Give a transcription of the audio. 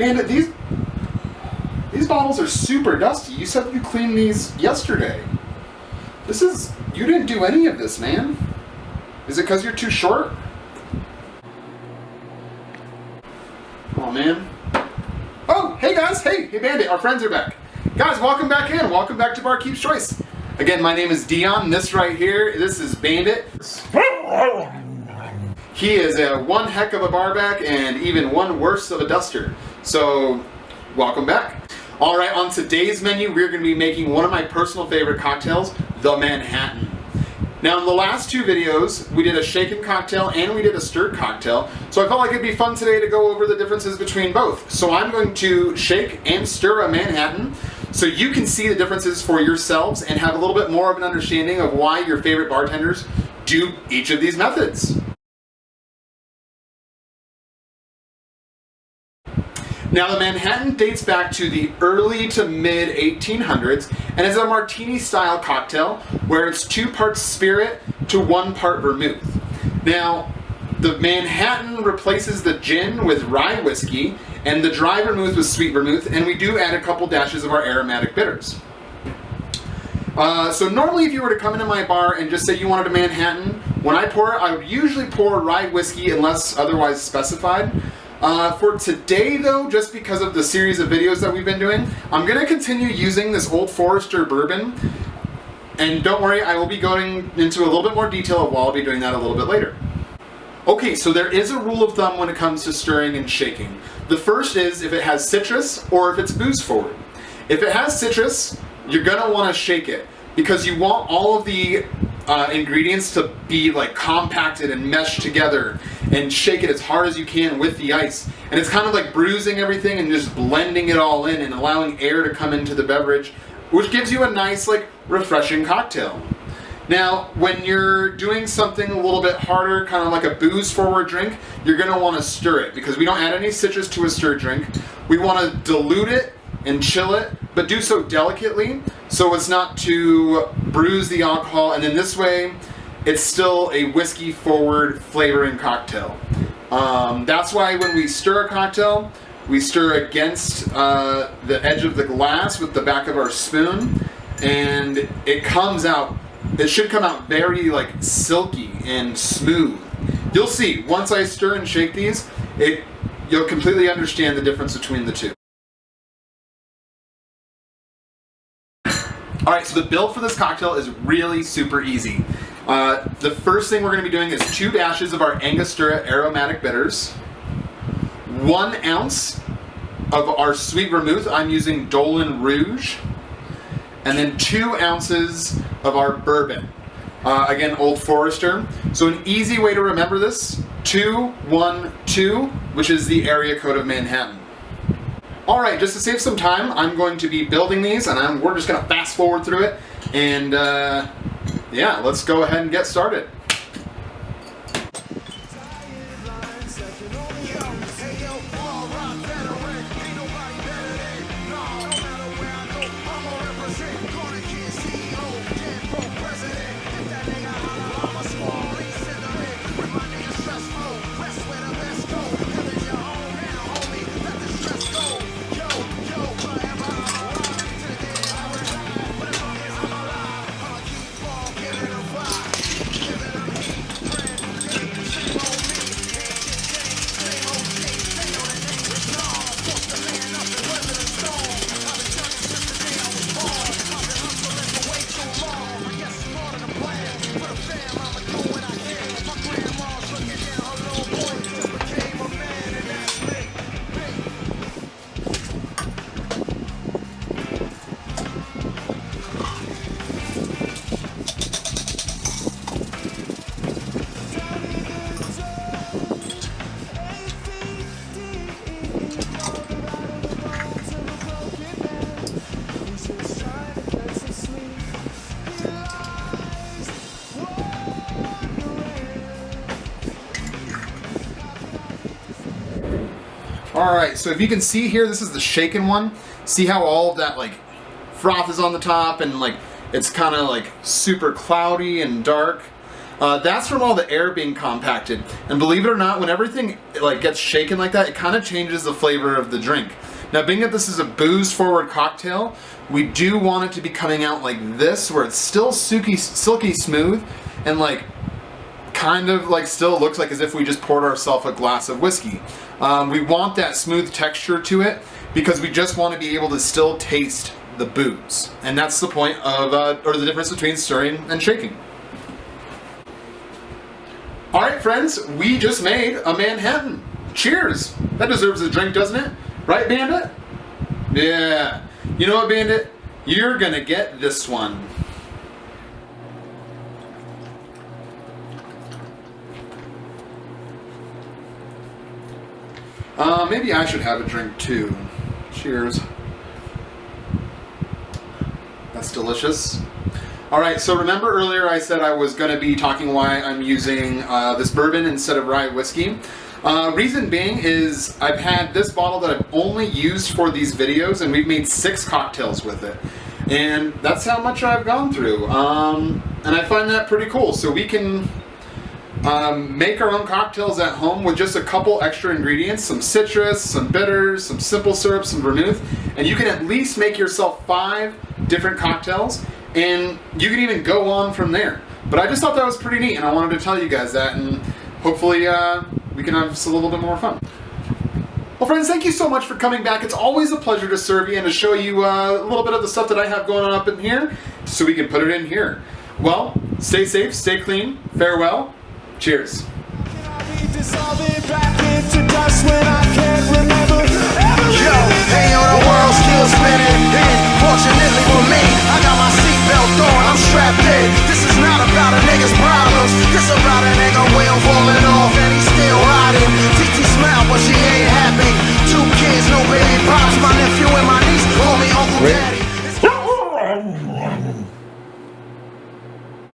Bandit, these bottles are super dusty. You said you cleaned these yesterday. You didn't do any of this, man. Is it because you're too short? Oh, man. Oh, hey guys, hey Bandit, our friends are back. Guys, welcome back in. Welcome back to Barkeep's Choice. Again, my name is Dion. This right here, this is Bandit. He is one heck of a barback and even one worse of a duster. So, welcome back. All right, on today's menu, we're going to be making one of my personal favorite cocktails, the Manhattan. Now, in the last two videos, we did a shaken cocktail and we did a stirred cocktail. So I felt like it'd be fun today to go over the differences between both. So I'm going to shake and stir a Manhattan so you can see the differences for yourselves and have a little bit more of an understanding of why your favorite bartenders do each of these methods. Now, the Manhattan dates back to the early to mid 1800s and is a martini-style cocktail where it's 2 parts spirit to 1 part vermouth. Now, the Manhattan replaces the gin with rye whiskey and the dry vermouth with sweet vermouth, and we do add a couple dashes of our aromatic bitters. So normally if you were to come into my bar and just say you wanted a Manhattan, when I pour it, I would usually pour rye whiskey unless otherwise specified. For today though, just because of the series of videos that we've been doing, I'm going to continue using this Old Forester bourbon. And don't worry, I will be going into a little bit more detail of why I'll be doing that a little bit later. Okay, so there is a rule of thumb when it comes to stirring and shaking. The first is if it has citrus or if it's booze forward. If it has citrus, you're going to want to shake it because you want all of the ingredients to be like compacted and meshed together, and shake it as hard as you can with the ice. And it's kind of like bruising everything and just blending it all in and allowing air to come into the beverage, which gives you a nice, like, refreshing cocktail. Now, when you're doing something a little bit harder, kind of like a booze forward drink, you're going to want to stir it because we don't add any citrus to a stirred drink. We want to dilute it and chill it, but do so delicately so as not to bruise the alcohol, and then this way it's still a whiskey forward flavoring cocktail. That's why when we stir a cocktail, we stir against the edge of the glass with the back of our spoon, and it should come out very like silky and smooth. You'll see, once I stir and shake these, you'll completely understand the difference between the two. Alright, so the build for this cocktail is really super easy. The first thing we're going to be doing is 2 dashes of our Angostura aromatic bitters, 1 ounce of our sweet vermouth, I'm using Dolan Rouge, and then 2 ounces of our bourbon, again Old Forester. So an easy way to remember this, 212, which is the area code of Manhattan. Alright, just to save some time, I'm going to be building these, and we're just going to fast forward through it, and yeah, let's go ahead and get started. Alright, so if you can see here, this is the shaken one. See how all of that like froth is on the top and like it's kind of like super cloudy and dark. That's from all the air being compacted. And believe it or not, when everything like gets shaken like that, it kind of changes the flavor of the drink. Now, being that this is a booze-forward cocktail, we do want it to be coming out like this, where it's still silky smooth, and like kind of like still looks like as if we just poured ourselves a glass of whiskey. We want that smooth texture to it because we just want to be able to still taste the booze, and that's the point of or the difference between stirring and shaking. All right, friends, we just made a Manhattan. Cheers! That deserves a drink, doesn't it? Right, Bandit? Yeah. You know what, Bandit? You're gonna get this one. Maybe I should have a drink too. Cheers. That's delicious. Alright, so remember earlier I said I was going to be talking why I'm using this bourbon instead of rye whiskey. Reason being is I've had this bottle that I've only used for these videos, and we've made 6 cocktails with it. And that's how much I've gone through. And I find that pretty cool. So we can make our own cocktails at home with just a couple extra ingredients, some citrus, some bitters, some simple syrup, some vermouth, and you can at least make yourself 5 different cocktails, and you can even go on from there. But I just thought that was pretty neat, and I wanted to tell you guys that, and hopefully we can have just a little bit more fun. Well, friends, thank you so much for coming back. It's always a pleasure to serve you and to show you a little bit of the stuff that I have going on up in here, so we can put it in here. Well, stay safe, stay clean, farewell, cheers. Yo, hey, the world's still spinning. And fortunately for me, I got my seatbelt on, I'm strapped in. This is not about a nigga's problems. This about a nigga wheel falling off and he's still riding. TT smile, but she ain't happy. 2 kids, no baby pops. My nephew and my niece call me Uncle Daddy.